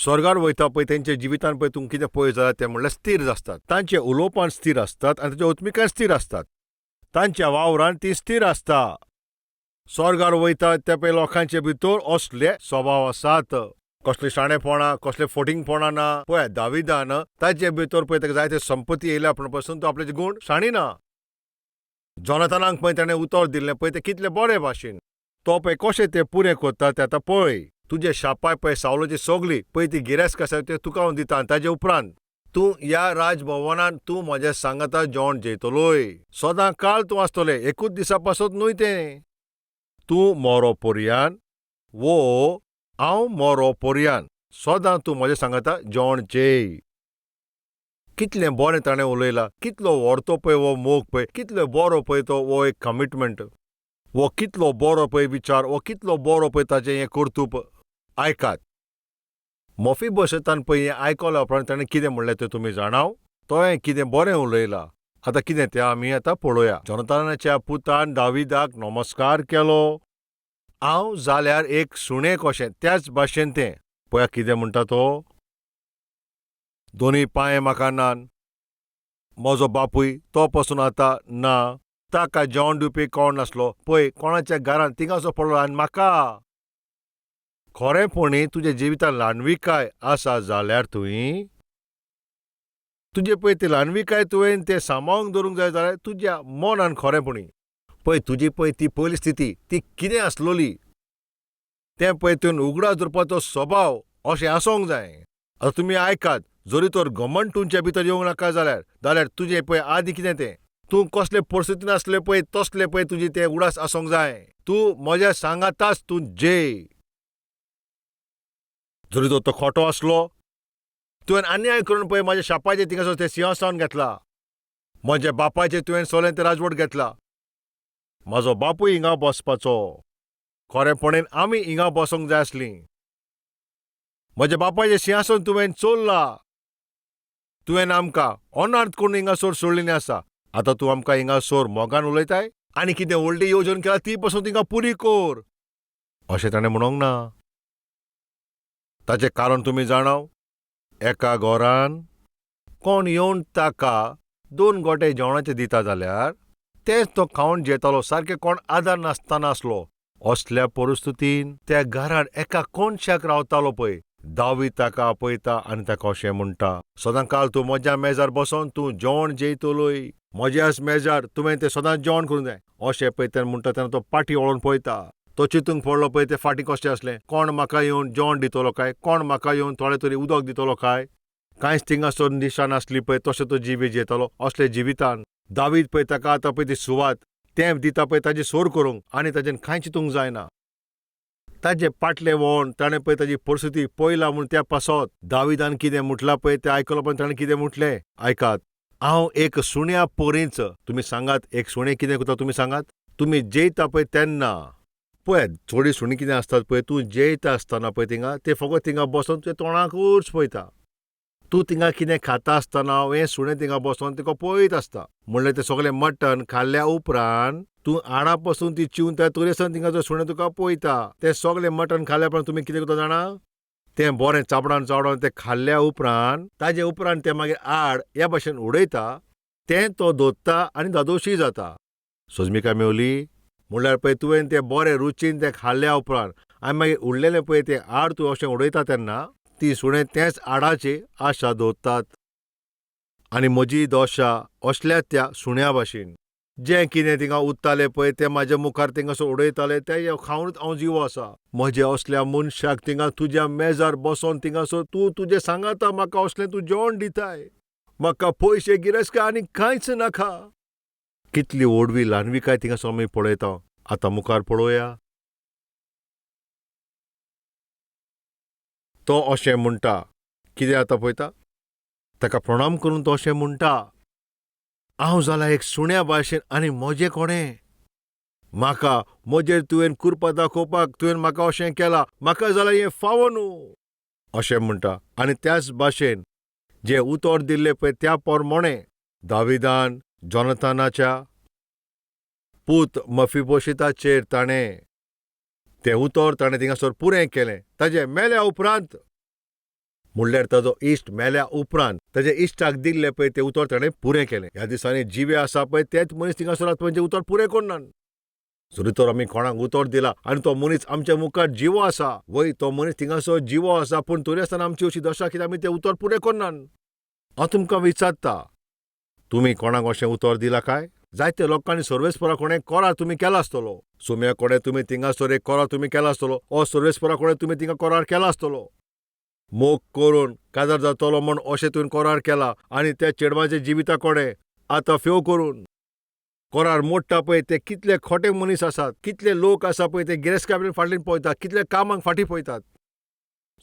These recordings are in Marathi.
स्वर्गार वयता पळय तेंचे जिवितान पळय तुमकां कितें पळय जाल्यार ते म्हणल्यार स्थिर आसतात. तांचे उलोवपान स्थिर आसतात आनी तांच्या उत्मिकान स्थिर आसतात. तांच्या वावरान ती स्थिर आसता. स्वर्गार वयता त्या पळय लोकांचे भितर असले स्वभाव आसात. कसले शाणेपणा, कसले फटिंगपणा ना. पळय दाविदान ताचे भितर पळय ताका जायते संपत्ती येयल्या पूण पासून तो आपले गूण शाणिना. जोनाथनाक पळय ताणें उतर दिल्लें पळय तें कितले बरे भाशेन. तो पळय कशें तें पुरें करता तें आतां पळय. तुजे शापाय पळय सावलाची सगली पळय ती गिरेस्त आसा त्यो तुका हांव दिता आनी ताजे उपरांत तूं ह्या राजभवनांत तूं म्हज्या सांगाता जेवण जेयतलोय. सदां काळ तूं आसतलें, एकूच दिसा पासत न्हय तें. तूं मोरो पर्यान हांव मोरो पर्यान सदां तूं म्हज्या सांगाता जेवण जेय. कितलें बरें ताणें उलयलां. कितलो व्हरतो पळय हो मोग पळय. कितलो बरो पळय तो हो एक कमिटमेंट. वो कितलो बरो पळय विचार. वो कितलो बरो पळय ताचें हें कर्तूप. आयकात. मफीबोशेतान पळय हें आयकल्या उपरांत ताणें कितें म्हणलें तें तुमी जाणाव. तोय कितें बरें उलयलां. आतां कितें तें आमी आतां पळोवया. जोनाथनाच्या पुतान दाविदाक नमस्कार केलो. हांव जाल्यार एक सुणें कशें त्याच भाशेन तें. पळया कितें म्हणटा तो. दोनी पांय म्हाका नान. म्हजो बापूय तो पासून आतां ना. ताका जेवण दिवपी कोण नासलो. पळय कोणाच्या घरांत थिंगासो पडलो आनी म्हाका. खरेपणी तुज्या जिवितांत ल्हानविकाय आसा जाल्यार तुजे पळय ती ल्हानविकाय तुवें तें सांबाळून दवरूंक जाय जाल्यार तुज्या मनान खरेपणी पळय तुजी पळय ती पयली स्थिती ती कितें आसलोली तें पळय तुवें उगडास दवरपाचो स्वभाव अशें आसोंक जाय. आतां तुमी आयकात. जरी तर घमंड तुमच्या भितर येवंक नाका जाल्यार तुजें पळय आदी कितें तें. तूं कसले परिस्थितीन आसले पळय तसले पळय तुजी तें उगडास आसोंक जाय. तूं म्हज्या सांगाताच तूं जेय. जरी तो खोटो आसलो. तुवें अन्याय करून पळय म्हाज्या शापाचें थिंगासर तें सिंहासन घेतलां. म्हज्या बापाचें तुवें सोलें तें राजवट घेतला. म्हाजो बापूय हिंगा बसपाचो. खरेपणीन आमी हिंगा बसोंक जाय आसलीं. म्हज्या बापाचें सिंहासन तुवें चोरलां. तुवें आमकां अनार्थ करून हिंगासर सोडलेलीं आसा. आतां तूं आमकां हिंगासर मोगान उलयताय. आनी कितें व्हडली येवजण केला ती पासून तिंगा पुरी कोर. अशें ताणें म्हणोंक ना. ताचें कारण तुमी जाणाव. एका घरान कोण येवन ताका 2 गोटे जेवणाचे दिता जाल्यार तेच तो खावन जेतालो. सारकें कोण आदार नासतना आसलो. असल्या परिस्थितीन त्या घरान एका कोणशाक रावतालो पळय. दावीद ताका आपयता आनी ताका अशें म्हणटा. सदां काळ तूं म्हज्या मेजार बसोन तूं जेवण जेयतलोय. म्हज्याच मेजार तुवें तें सदांच जेवण करूंक जाय. अशें पळय तें म्हणटा तेन्ना तो फाटीं वळोन पळयता. तो चिंतूंक पडलो पळय तें फाटीं कशें आसलें. कोण म्हाका येवन जेवण दितलो काय. कोण म्हाका येवन थोडें तरी उदक दितलो काय. कांयच थिंगासर दिशा नासली पळय तशें तो जिवीत जेतालो. असले जिवितान दावीद पळय ताका आतां पळय ती सुवात तें दिता पळय ताची सोर करूंक आनी ताचें कांय चिंतूंक जायना. ताजें फाटलें वळोन ताणें पळय ताची परिस्थिती पळयला म्हूण त्या पासत दाविदान कितें म्हटलां पळय तें आयकलां पळय ताणें कितें म्हटलें. आयकात. हांव एक सुण्या पोरींच. तुमी सांगात एक सुणें कितें करता तुमी सांगात. तुमी जेयता पळय तेन्ना पळय थोडी सुणीं कितें आसतात पळय तूं जेयता आसतना पळय थिंगा ते फकत थिंगा बसोन तुज्या तोंडाकूच पळयता. तूं थिंगा कितें खाता आसतना हें सुणें थिंगा बसोन तुका पळयत आसता. म्हणल्यार तें सगळें मटण खाल्ल्या उपरांत तूं आडा पासून ती चिंवता तरी थिंगा सुणें तुका पळयता. तें सगळें मटण खाल्ल्या उपरांत तुमी कितें करता जाणा. तें बरें चाबडावन चाबडावन तें खाल्ल्या उपरांत ताजे उपरांत तें मागीर आड ह्या भाशेन उडयता. तें तो धोत्ता आनी धादोशी जाता. सोजमिका मेवली. म्हणल्यार पळय तुवें तें बरें रुचीन तें खाल्ल्या उपरांत आनी मागीर उरलेलें पळय तें आड तूं अशें उडयता तेन्ना ती सुणें तेंच आडाची आशा दवरतात. आनी म्हजी दोशा असल्याच त्या सुण्या भाशेन. जें कितें थिंगा उरतालें पळय तें म्हाज्या मुखार थिंगासर उडयतालें तें खावनूच हांव जिवो आसा. म्हज्या असल्या मनशाक थिंगा तुज्या मेजार बसोन थिंगासर तूं तुजें सांगाता म्हाका असलें तूं जेवण दिताय. म्हाका पयशे गिरेस्त आनी कांयच नाका. कितली व्हडवी ल्हानविकाय थिंगासर आमी पळयता. आतां मुखार पळोवया. तो अशें म्हणटा. कितें आतां पळयता. ताका प्रणाम करून तो अशें म्हणटा. हांव जाल्यार एक सुण्या भाशेन आनी म्हजें कोणें. म्हाका म्हजेर तुवें कृपा दाखोवपाक तुवें म्हाका अशें केलां. म्हाका जाल्यार हें फावो न्हू. अशें म्हणटा. आनी त्याच भाशेन जें उतर दिल्लें पळय त्या पोरमोणें दाविदान जोनाथनाच्या पूत मफीबोशेताचेर ताणें तें उतर ताणें थिंगासर पुरें केलें. ताचे मेल्या उपरांत म्हणल्यार ताजो इश्ट मेल्या उपरांत ताच्या इश्टाक दिल्लें पळय तें उतर ताणें पुरें केलें. ह्या दिसांनी जिवे आसा पळय तेच मनीस थिंगासर आत्म्याचें उतर पुरें करनात. जरी तर आमी कोणाक उतर दिला आनी तो मनीस आमच्या मुखार जिवो आसा, वय तो मनीस थिंगासर जिवो आसा, पूण तरी आसतना आमची अशी दशा कित्याक आमी तें उतर पुरें करनात. हांव तुमकां विचारता, तुमी कोणाक अशें उतर दिलां काय? जायत्या लोकांनी सर्वेस्परा कोणें कोरार तुमी केला आसतलो. सुम्या कोणें तुमी थिंगासर एक कोरार तुमी केला आसतलो, ओ सर्वेस्परा कोणें तुमी थिंगा कोरार केला आसतलो. मोग करून काजार जातलो म्हूण अशें तुवें कोरार केला आनी त्या चेडवाचें जिविता कोणें आतां फेव करून कोरार मोडटा पळय ते कितले खोटे मनीस आसात, कितले लोक आसा पळय ते गिरेस्तकाय फाटल्यान पळयतात, कितले कामाक फाटीं पळयतात.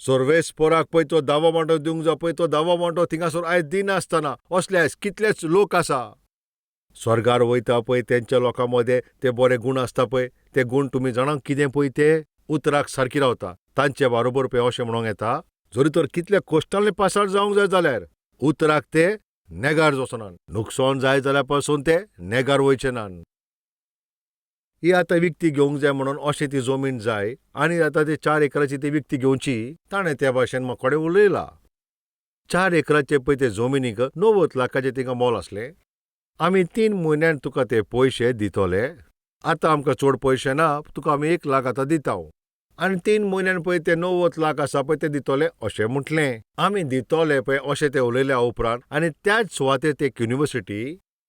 सर्वेस्पराक पळय तो दावो मांडो दिवंक जाय पळय तो दावो मांडो थिंगासर आयज दिनासतना असले कितलेच लोक आसा. स्वर्गार वयता पळय तेंच्या लोकां मदें ते बरे गूण आसता पळय, ते गूण तुमी जाणां कितें पळय ते उतराक सारकी रावता. तांचे बरोबर पळय अशें म्हणूंक येता, जरी तर कितले कोश्टांतले पासार जावंक जाय जाल्यार उतराक ते नेगार वचनात. नुकसाण जाय जाल्यार पासून ते नेगार वयचे नात. ही आतां विकती घेवंक जाय म्हणून अशें ती जमीन जाय आनी आतां ते 4 एकराची ती विकती घेवची. ताणें त्या भाशेन म्हाका कडेन उलयला. 4 एकराचे पळय ते जमिनीक 90 लाखाचें तिंगा मोल आसलें. आमी 3 म्हयन्यान तुका ते पयशे दितले. आतां आमकां चड पयशे ना, तुका आमी 1 लाख आतां दिता. आनी 3 म्हयन्यान पळय ते 90 लाख आसा पळय ते दितले अशें म्हटलें. आमी दितले पळय अशें ते उलयल्या उपरांत आनी त्याच सुवातेर ते युनिवर्सिटी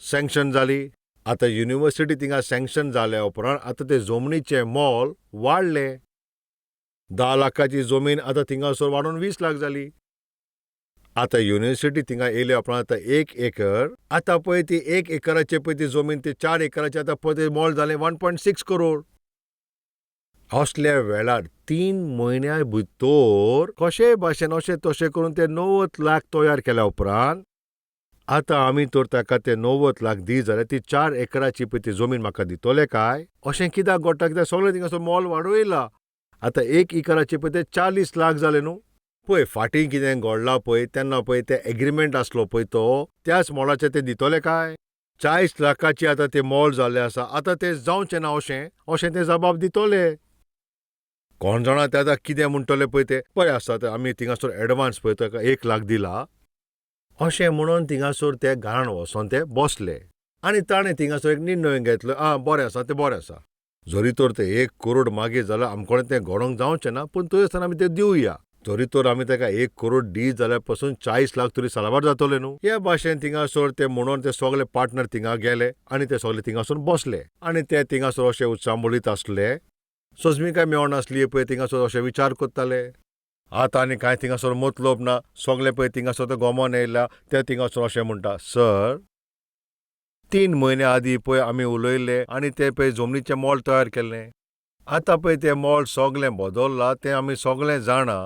सँक्शन जाली. आतां युनिवर्सिटी थिंगा सँक्शन जाल्या उपरांत आतां ते जमनीचें मोल वाडलें. 10 लाखाची जमीन आतां थिंगासर वाडून 20 लाख जाली. आतां युनिवर्सिटी थिंगा येयल्या उपरांत आतां 1 एकर आतां पळय ती 1 एकराचे पळय ती जमीन ती 4 एकराची आतां पळय ते मोल जालें 1.6 करोड. असल्या वेळार 3 म्हयन्या भितर कशे भाशेन अशें तशें करून ते 90 लाख तयार केल्या उपरांत आतां आमी तर ताका ते 90 लाख दी जाल्यार ती 4 एकराची पळय ती जमीन म्हाका दितले काय? अशें कित्याक घडटा? कित्याक सगळें थिंगासर मोल वाडयला. आतां 1 एकराचे पळय ते 40 लाख जाले न्हू. पळय फाटीं कितें घडलां पळय तेन्ना पळय ते एग्रीमेंट आसलो पळय तो त्याच मोलाचे ते दितले काय? 40 लाखाची आतां ते मोल जाल्लें आसा. आतां ते जावचें ना अशें ते जबाब दितले. कोण जाणा ते आतां कितें म्हणटले पळय ते. बरें आसा ते आमी थिंगासर एडवान्स पळय ताका 1 लाख दिला. अशें म्हणून थिंगासर ते घरान वचोन ते बसले. आनी ताणें थिंगासर एक निर्णय घेतलो, बरें आसा तें बरें आसा. जरी तर ते 1 करोड मागीर जाल्यार आमकोडें तें घडोवंक जावचें ना, पूण तरी आसतना आमी तें दिवया. जरी तर आमी ताका 1 करोड दी जाल्यार पासून 40 लाख तरी सालावार जातले न्हू. ह्या भाशेन थिंगासर ते म्हणून ते सगळे पार्टनर थिंगा गेले आनी ते सगळे थिंगासर बसले. आनी ते थिंगासर अशें उत्सांबळीत आसले. सजमीकाय मेळनासली पळय थिंगासर अशें विचार करताले. आतां आनी कांय थिंगासर मतलब ना. सगळे पळय थिंगासर ते गोमोन येयल्या ते थिंगासर अशें म्हणटा, सर 3 म्हयन्या आदीं पळय आमी उलयले आनी ते पळय जमनीचें मोल तयार केल्लें. आतां पळय तें मोल सगळें बदल्लां तें आमी सगळें जाणा.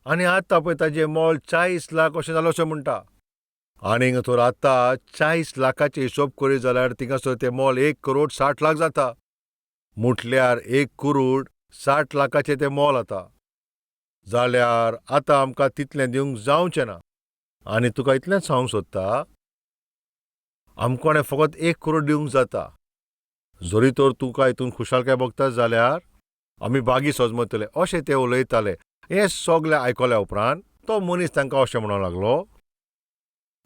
आनी आतां पळय ताचें मोल 40 लाख अशें जालें अशें म्हणटा. आनीक तर आतां 40 लाखाचे हिशोब करीत जाल्यार थिंगासर तें मोल 1 करोड 60 लाख जाता. म्हटल्यार 1 करोड 60 लाखाचें तें मोल आतां. जाल्यार आतां आमकां तितलें दिवंक जावचें ना. आनी तुका इतलेंच सांगूंक सोदता, आमकोणें फकत 1 करोड दिवंक जाता. जरी तर तुका हितून खुशालकाय भोगता जाल्यार आमी बागी सजमयतले अशें ते उलयताले. हें सगळें आयकल्या उपरांत तो मनीस तांकां अशें म्हणूंक लागलो,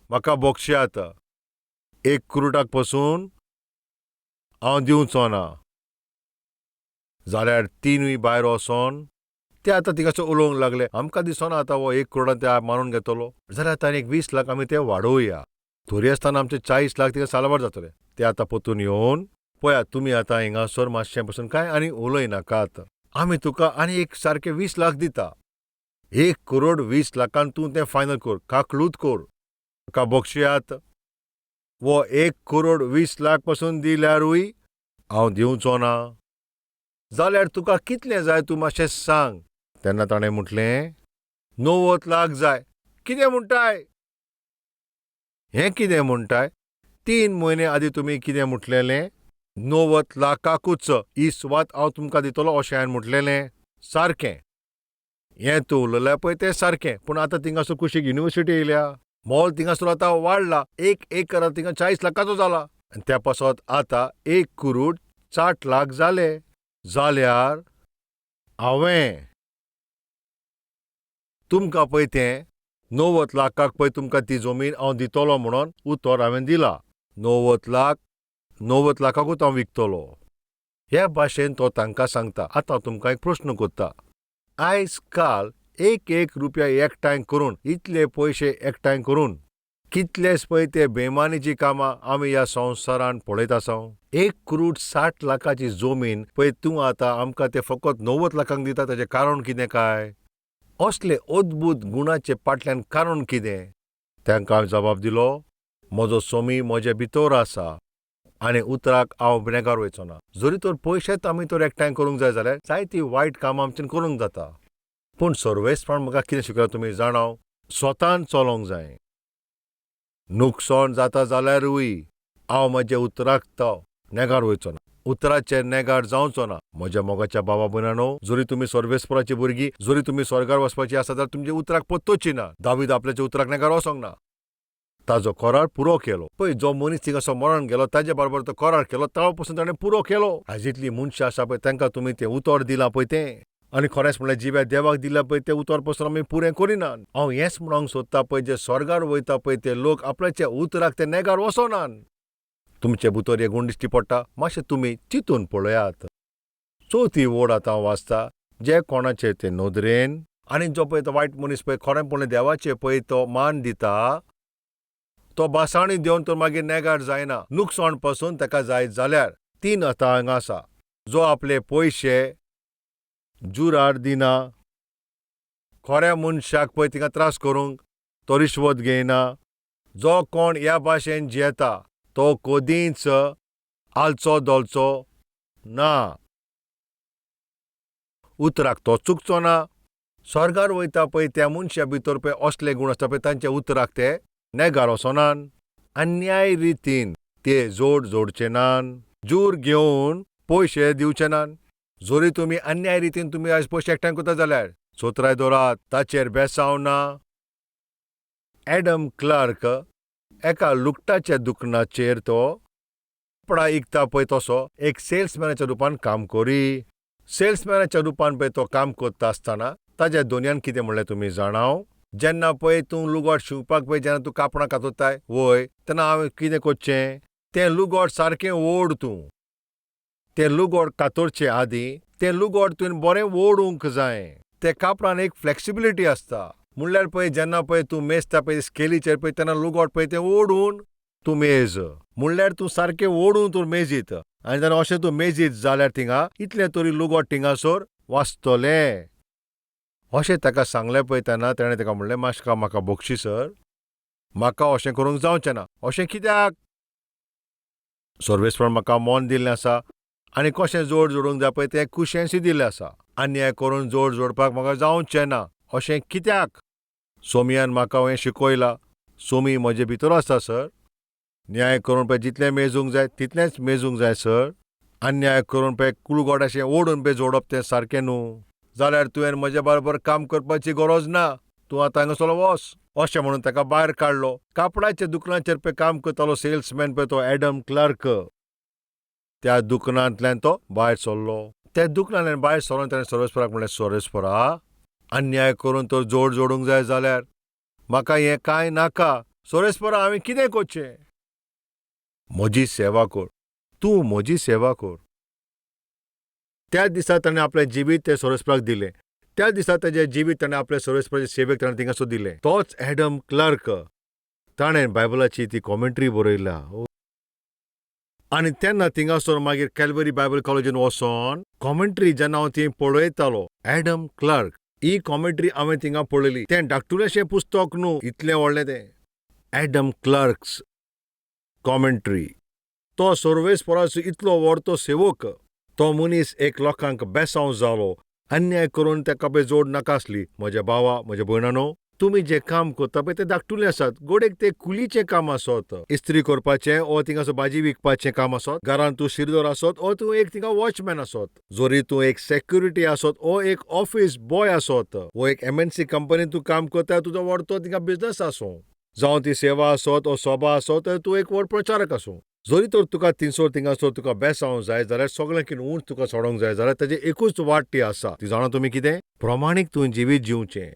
म्हाका बक्षयात 1 करोडाक पासून हांव दिवचो ना. जाल्यार 3 भायर वचोन ते आतां थिंगासर उलोवंक लागले, आमकां दिसना आतां हो 1 करोडान ते मारून घेतलो. जाल्यार आतां आनीक 20 लाख आमी ते वाडोवया. तरी आसतना आमचे 40 लाख थिंगा सालावार जातले. ते आतां परतून येवन पळयात तुमी आतां हिंगासर मातशें पासून कांय आनी उलयनाकात. आमी तुका आनी एक सारके 20 लाख दिता. 1 करोड 20 लाखान तूं तें फायनल कर, काकलूत कर. म्हाका बक्षयात वो 1 करोड 20 लाख पासून दिल्यारूय हांव दिवचो ना. जाल्यार तुका कितलें जाय तूं मातशें सांग. तेन्ना ताणें म्हटलें 90 लाख जाय. कितें म्हणटाय? हें कितें म्हणटाय? 3 म्हयने आदीं तुमी कितें म्हटलेलें? 90 लाखाकूच ही सुवात हांव तुमकां दितलो अशें हांवें म्हटलेलें. सारकें. हें तूं उलयलें पळय तें सारकें. पूण आतां थिंगासर कुशीक युनिवर्सिटी येयल्या. मोल थिंगासर आतां वाडला. 1 एकर थिंगा 40 लाखाचो जाला. आनी त्या पासत आतां 1 करोड 60 लाख जाले. जाल्यार हांवें तुमकां पळय तें 90 लाखाक पळय तुमकां ती जमीन हांव दितलो म्हणून उतर हांवें दिला. 90 लाखाकूच हांव विकतलो. ह्या भाशेन तो तांकां सांगता. आतां तुमकां एक प्रश्न कोत्ता. आयज काल एक रुपया एकठांय करून, इतले पयशे एकठांय करून, कितलेच पळय ते बेमानीची कामां आमी ह्या संवसारांत पळयत आसां. 1,60,00,000ची जमीन पळय तूं आतां आमकां ते फकत 90 लाखांक दिता ताचें कारण कितें काय? असले अद्भुत गुणाचे फाटल्यान कारण कितें? तांकां हांवें जबाब दिलो, म्हजो स्वामी म्हजे भितर आसा आनी उतराक हांव नेगार वयचो ना. जरी तर पयशेच आमी तर एकठांय करूंक जाय जाल्यार जायतीं वायट कामां आमच्यान करूंक जाता. पूण सर्वेस्पण म्हाका कितें शिकयलां तुमी जाणां? स्वतान चलोंक जाय. नुकसाण जाता जाल्यारूय हांव म्हज्या उतराक तो नेगार वयचो ना. उतराचेर नेगार जावचो ना. म्हज्या मोगाच्या भावा भयणांनो, जरी तुमी सर्वेस्पराची भुरगीं, जरी तुमी स्वर्गार वचपाची आसा जाल्यार तुमच्या उतराक पत्तोची ना. दावीद आपल्याच्या उतराक नेगार वचोंक ना. ताजो करार पुरो केलो. पळय, जो मनीस थिंगासो मरण गेलो ताजे बरोबर तो करार केलो, ताळो पासून ताणें पुरो केलो. आज इतलीं मनशां आसा पळय तांकां तुमी तें उतर दिलां पळय तें. आनी खरेंच म्हणल्यार जिव्या देवाक दिल्या पळय तें उतर पासून आमी पुरें करिनात. हांव हेंच म्हणोंक सोदतां पळय, जे स्वर्गार वयता पळय ते लोक आपल्याच्या उतराक ते नेगार वचोनात. तुमचे भितर एक गुण दिश्टी पडटा, मातशें तुमी चिंतून पळयात. 4थी ओड आतां हांव वाचता. जे कोणाचे ते नदरेन आनी जो पळय तो वायट मनीस पळय खरेंपणान देवाचे पळय तो मान दिता, तो बासाणी देवन तर मागीर नेगार जायना. नुकसाण पासून ताका जायत जाल्यार 3 आतां हांगा आसा. जो आपले पयशे जुरार दिना, खऱ्या मनशाक पळय थिंगा त्रास करूंक तो रिश्वत घेयना, जो कोण ह्या भाशेन जियेता तो कदींच आलचो दोलचो ना. उतराक तो चुकचो ना. स्वर्गार वयता पळय त्या मनशा भितर पळय असले गुण आसता पळय तांच्या उतराक ते नेगार वचोनात. अन्याय रितीन ते जोडचे नात. जूर घेवन पयशे दिवचे नात. जरी तुमी अन्याय रितीन तुमी आयज पयशे एकठांय करता जाल्यार सोत्राय दवरात, ताचेर बेसाव ना. एडम क्लार्क एका लुकटाच्या दुकानाचेर तो कपडा विकता पळय तसो एक सेल्समॅनाच्या रुपान काम करी. सेल्समॅनाच्या रुपान पळय तो काम करता आसतना ताच्या दोनयान कितें म्हणलें तुमी जाणां? जेन्ना पळय तूं लुगोट शिंवपाक पळय जेन्ना तूं कापडां कातरताय वय, तेन्ना हांवें कितें करचें? तें लुगोट सारकें ओड तूं. तें लुगोट कातरचे आदीं तें लुगोट तुवें बरें ओडूंक जाय. त्या कापडान एक फ्लेक्सिबिलिटी आसता. म्हणल्यार पळय जेन्ना पळय तूं मेजता पळय स्केलीचेर पळय तेन्ना लुगोट पळय तें ओडून तूं मेज. म्हणल्यार तूं सारकें ओडून तूं मेजीत. आनी जेन्ना अशें तूं मेजीत जाल्यार थिंगा इतलें तरी लुगोट थिंगासोर वाचतलें. अशें ताका सांगलें पळय तेन्ना ताणें ताका म्हणलें, म्हाका बक्षीसर, म्हाका अशें करूंक जावचें ना. अशें कित्याक? सर्वेस्पण म्हाका मोन दिल्लें आसा आनी कशें जोड जोडूंक जाय पळय तें कुशेंशी दिल्लें आसा. अन्याय करून जोड जोडपाक म्हाका जावचें ना. अशें कित्याक? स्वामियान म्हाका हें शिकयलां. स्वामी म्हजे भितर आसा सर. न्याय करून पळय जितलें मेजूंक जाय तितलेंच मेजूंक जाय सर. अन्याय करून पळय लुगोटाचें ओडून पळय जोडप तें सारकें न्हू. जाल्यार तुवें म्हजे बरोबर काम करपाची गरज ना. तूं आतां हांगासरलो वच. अशें म्हणून ताका भायर काडलो. कापडाच्या दुकानाचेर पळय काम करतालो सेल्समॅन पळय तो एडम क्लार्क. त्या दुकानांतल्यान तो भायर सरलो. त्या दुकानांतल्यान भायर सरून ताणें सर्वेस्पराक म्हणलें, सर्वेस्परा, अन्याय करून तर जोड जोडूंक जाय जाल्यार म्हाका हें कांय नाका. सर्वेस्परा, हांवें कितें करचें? म्हजी सेवा कर. तूं म्हजी सेवा कर. त्या दिसा ताणें आपलें जिवीत ते सर्वेस्पराक दिलें. त्या दिसा ताचें जिवीत ताणें आपल्या सर्वेस्पराचे सेवेक ताणें थिंगासर दिलें. तोच एडम क्लार्क. ताणें बायबलाची ती कॉमेंट्री बरयल्या. आनी तेन्ना थिंगासर मागीर कॅल्वरी बायबल कॉलेजीन वचोन कॉमेंट्री जेन्ना हांव ती पळयतालो, एडम क्लार्क ही कॉमेंट्री हांवें थिंगा पळयली. तें धाकटुलेशें पुस्तक न्हू, इतलें व्हडलें तें. Adam Clarks commentary. तो सर्वेस्पराचो इतलो व्हडलो सेवक. तो मनीस एक लोकांक बेसांव जालो. अन्याय करून ताका पळय जोड नाका आसली. म्हजे भावा, म्हजे भयणांनो, तुमी जें काम करता पळय तें धाकटुलें आसात. गोडेक तें कुलीचें काम आसत. इस्त्री करपाचें ओ थिंगासर भाजी विकपाचें काम आसत. घरांत तूं शिरदोर आसत ओ तूं एक थिंगा वॉचमॅन आसत. जरी तूं एक सेक्युरिटी आसत ओ एक ऑफिस बॉय आसत वो एक MNC कंपनीन तूं काम करता, तुजो व्हडलो थिंगा बिझनस आसूं, जावं ती सेवा आसत ओ सभा आसत, तूं एक व्हड प्रचारक आसूं. जरी तर तुका थिंगासर तुका बेसांव जाय जाल्यार सगळ्यांकीन उंच तुका सोडोंक जाय जाल्यार ताची एकूच वाट ती आसा. ती जाणा तुमी कितें? प्रमाणीक तुवें जिवीत जिवचें.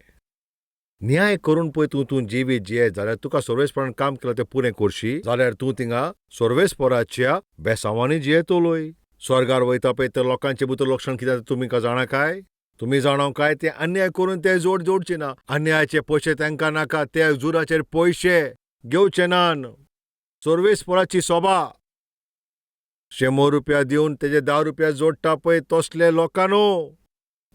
न्याय करून पळय तूं जिवीत जिये जाल्यार तुका सर्वेस्परान काम केलां तें पुरें करशी जाल्यार तूं थिंगा सर्वेस्पराच्या बेसांवांनी जियेतलोय. स्वर्गार वयता पळय त्या लोकांचे भितर लक्षण कितें तुमी जाणा काय? तुमी जाणो काय? ते अन्याय करून ते जोडचे ना. अन्यायाचे पयशे तांकां नाका, ते जुराचेर पयशे घेवचे नान. सर्वेस्पराची सोबा ₹100 दिवन तेजे ₹10 जोडटा पळय तसले लोकांनो.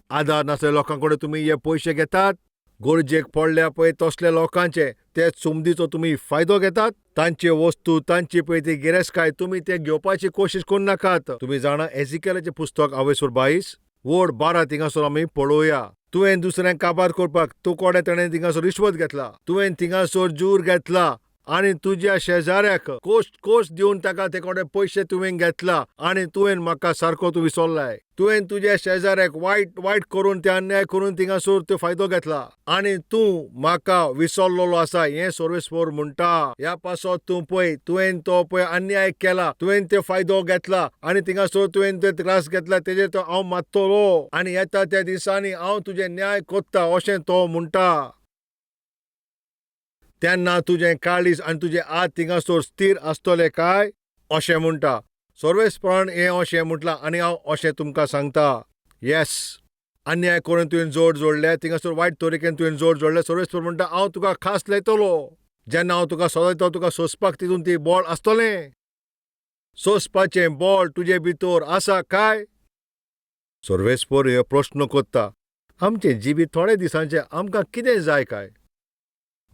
आधार नासल्या लोकांकडे तुमी हे पयशे घेतात. गरजेक पडल्या पळय तसल्या लोकांचे ते सुमदीचो तुमी फायदो घेतात. तांचे वस्तू तांची पळय ती गिरेस्तकाय तुमी ते घेवपाची कोशिश करून नाकात. तुमी जाणा एजिकेलाचें पुस्तक 22 वोड 12 थिंगासोर आमी पळोवया. तुवें दुसऱ्यांक काबार करपाक तूं कोडे ताणें थिंगासोर रिश्वत घेतला. तुवें थिंगासोर जूर घेतला आनी तुज्या शेजाऱ्याक कोश दिवन ताका ते कोडे पयशे तुवें घेतला आनी तुवें म्हाका सारको तूं विसरलाय. तुवें तुज्या शेजाऱ्याक वायट करून ते अन्याय करून थिंगासोर तो फायदो घेतला आनी तूं म्हाका विसरलेलो आसा हें सर्वेस्पर म्हणटा. ह्या पासत तूं पळय तुवें तो पळय अन्याय केला, तुवें ते फायदो घेतला आनी थिंगासोर तुवें ते त्रास घेतला तेजेर तो हांव मात्तलो आनी येता त्या दिसांनी हांव तुजें न्याय कोत्ता अशें तो म्हणटा. तेन्ना तुजें काळीज आनी तुजे हात थिंगासोर स्थिर आसतले काय अशें म्हणटा. सर्वेस्परान हें अशें म्हटलां आनी हांव अशें तुमकां सांगता. येस, अन्याय करून तुवें जोडले थिंगासोर वायट तरिकेन तुवें जोडले. सर्वेस्पर म्हणटा हांव तुका खास लायतलो. जेन्ना हांव तुका सोदयता तुका सोंसपाक तितून ती बळ आसतलें. सोंसपाचें बळ तुजे भितर आसा काय? सर्वेस्पर हे प्रश्न कोत्ता. आमचें जिवीत थोडे दिसांचें आमकां कितें जाय काय?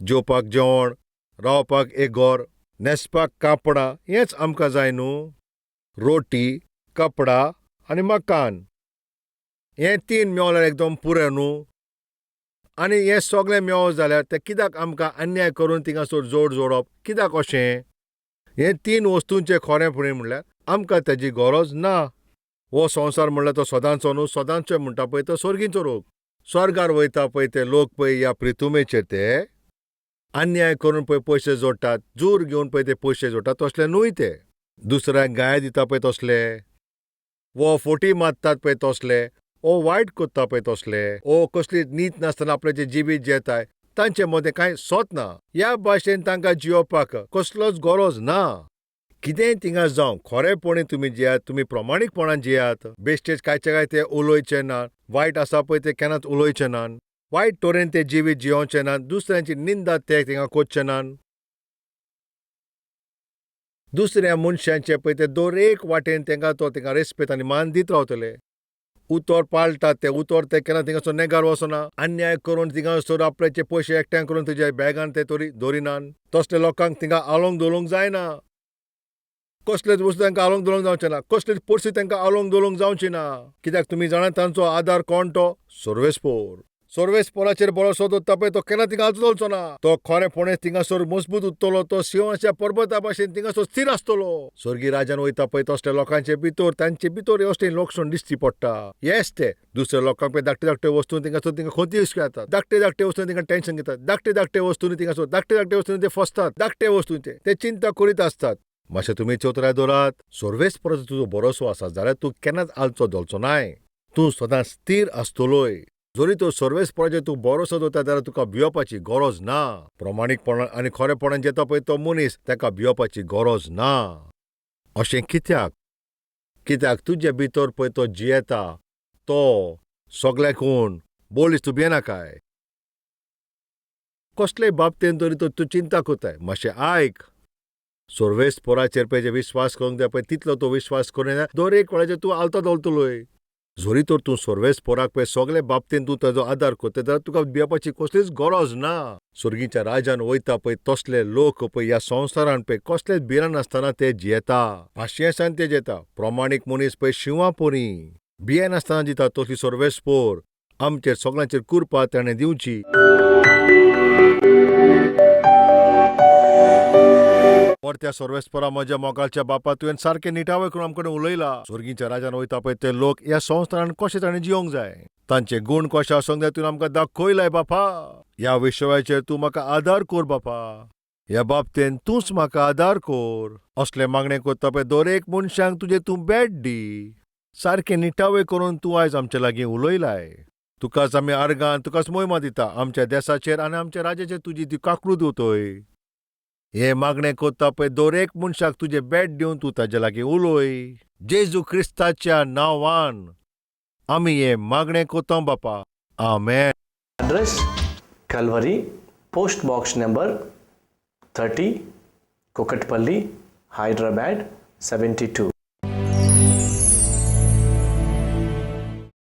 जेवपाक जेवण, रावपाक एक घर, न्हेसपाक कापडां हेंच आमकां जाय न्हू. रोटी, कपडा आनी मकान हें 3 मेवल्यार एकदम पुरें न्हू. आनी हें सगळें मेवो जाल्यार ते कित्याक आमकां अन्याय करून थिंगासोर जोडप कित्याक अशें? हे 3 वस्तूंचें खरेंपणी म्हणल्यार आमकां तेजी गरज ना. हो संवसार म्हणल्यार तो सदांचो न्हू. सदांचो म्हणटा पळय तो स्वर्गीचो लोक. स्वर्गार वयता पळय ते लोक पळय ह्या पृथ्वीचेर ते अन्याय करून पळय पयशे जोडटात, जूर घेवन पळय ते पयशे जोडटात तसले न्हूय ते. दुसऱ्यांक गाय दिता पळय तसले, वो फोटी मारतात पळय तसले, ओ वायट कोत्ता पळय तसले, ओ कसली नीत नासतना आपलें जें जिवीत जियेताय तांचे मदें कांय सोत ना. ह्या भाशेन तांकां जियोपाक कसलोच गरज ना. कितेंय थिंगा जावं खरेपणी तुमी जियात, तुमी प्रमाणीकपणान जियात. बेश्टेच कांयचे ते उलोवचे ना. वायट आसा पळय ते केन्नाच उलोवचे ना. वायट तरेन ते जिवीत जियोवचे ना. दुसऱ्यांची निंदा ते थिंगा कोरचे ना. दुसऱ्या मनशांचे पळय ते दर एक वाटेन तांकां तो थिंगा रेस्पेत आनी मान दीत रावतले. उतर पाळटात ते उतर ते केन्ना थिंगासोर नेगार वचना. अन्याय करून थिंगासोर आपल्याचे पयशे एकठांय करून तुज्या बॅगान ते तरी दवरिनान. तसले लोकांक थिंगा आलोंग दवरूंक जायना. कसलेच वस्तू तांकां आलोंग दवरूंक जावचे ना. कसलीच परिस्थिती तांकां आलोंग दवरूंक जावची ना. कित्याक तुमी जाणा तांचो आदार कोण तो? सर्वेस्पर. सर्वेस्पराचेर भरोसो दवरता पळय तो केन्ना थिंगा आजलचो ना. तो खरेपणें थिंगासोर मजबूत उरतलो. तो सिंहाच्या पर्वता भाशेन थिंगासोर स्थिर आसतलो. स्वर्गीय राज्यान वयता पळय तसल्या लोकांचे भितर तांचे भितर असलें लक्षण दिसची पडटा. येस ते दुसऱ्या लोकांक पळय धाकटे वस्तू थिंगासोर थिंगा खोती दिसता येतात. धाकटे वस्तून थिंगा टेन्शन घेतात. धाकटे वस्तूंनी थिंगासोर धाकटे वस्तूंनी ते फसतात. धाकटे वस्तूंचे ते चिंता करीत आसतात. मातशें तुमी चोतराय दवरात. सर्वेस्पराचो तुजो भरोसो आसा जाल्यार तूं केन्नाच आलचो दवरचो नाय. तूं सदां स्थिर आसतलोय. जरी तो सर्वेस्पराचेर तूं भरोसो दवरता जाल्यार तुका भियोपाची गरज ना. प्रमाणीकपणान आनी खरेपणान जेता पळय तो मनीस ताका भियोपाची गरज ना. अशें कित्याक? कित्याक तुजे भितर पळय तो जियेता तो सगळ्याकून बोलीस तूं भियेना काय? कसलेय बाबतेन तरी तूं चिंता कोताय. मातशें आयक. सर्वेस्पराचेर पळय जे विश्वास करूंक जाय पळय तितलो तो विश्वास करिना दर एक वेळाचेर तूं आलतो दवरतलोय. जरी तर तूं सर्वेस्पराक पळय सगळे बाबतीन तूं ताजो आदार करता जाल्यार तुका भियेवपाची कसलीच गरज ना. स्वर्गीच्या राज्यान वयता पळय तसले लोक पळय ह्या संवसारान पळय कसलेच भियेनासतना ते जियेता. पाशयेंसान ते जियेता. प्रमाणीक मनीस पळय शिवां परी भियेनासतना जिता तसली सर्वेस्पर आमचेर सगळ्यांचेर कृपा ताणें दिवची. परत्या सर्वेस्परा म्हज्या मोगालच्या बापा तुवें सारकें निटावय करून आमकडेन उलयला. स्वर्गीच्या राज्यान वयता पळय ते लोक ह्या संवसारान कशे ताणें जियोंक जाय, तांचे गूण कशे आसूंक जाय तुवें आमकां दाखयलाय बापा. ह्या विशयाचेर तूं म्हाका आदार कर बापा. ह्या बाबतेन तूंच म्हाका आदार कर. असले मागणें करता पळय दर एक मनशांक तुजें तूं भेट दी. सारकें निटावय करून तूं आयज आमचे लागीं उलयलाय. तुकाच आमी आर्गां तुकाच मोहिमा दिता आमच्या देशाचेर आनी आमच्या राज्याचेर तुजी ती काकूळ दिवतोय. हे मागणें कोत्ता पळय दर एक मनशाक तुजें बेट दिवन तूं ताजे लागीं उलोय. जेजू क्रिस्ताच्या नांवान आमी हे मागणें कोत्ता बापा. आमेन. Address Calvary, Post Box number 30, Kokatpalli, Hyderabad 72.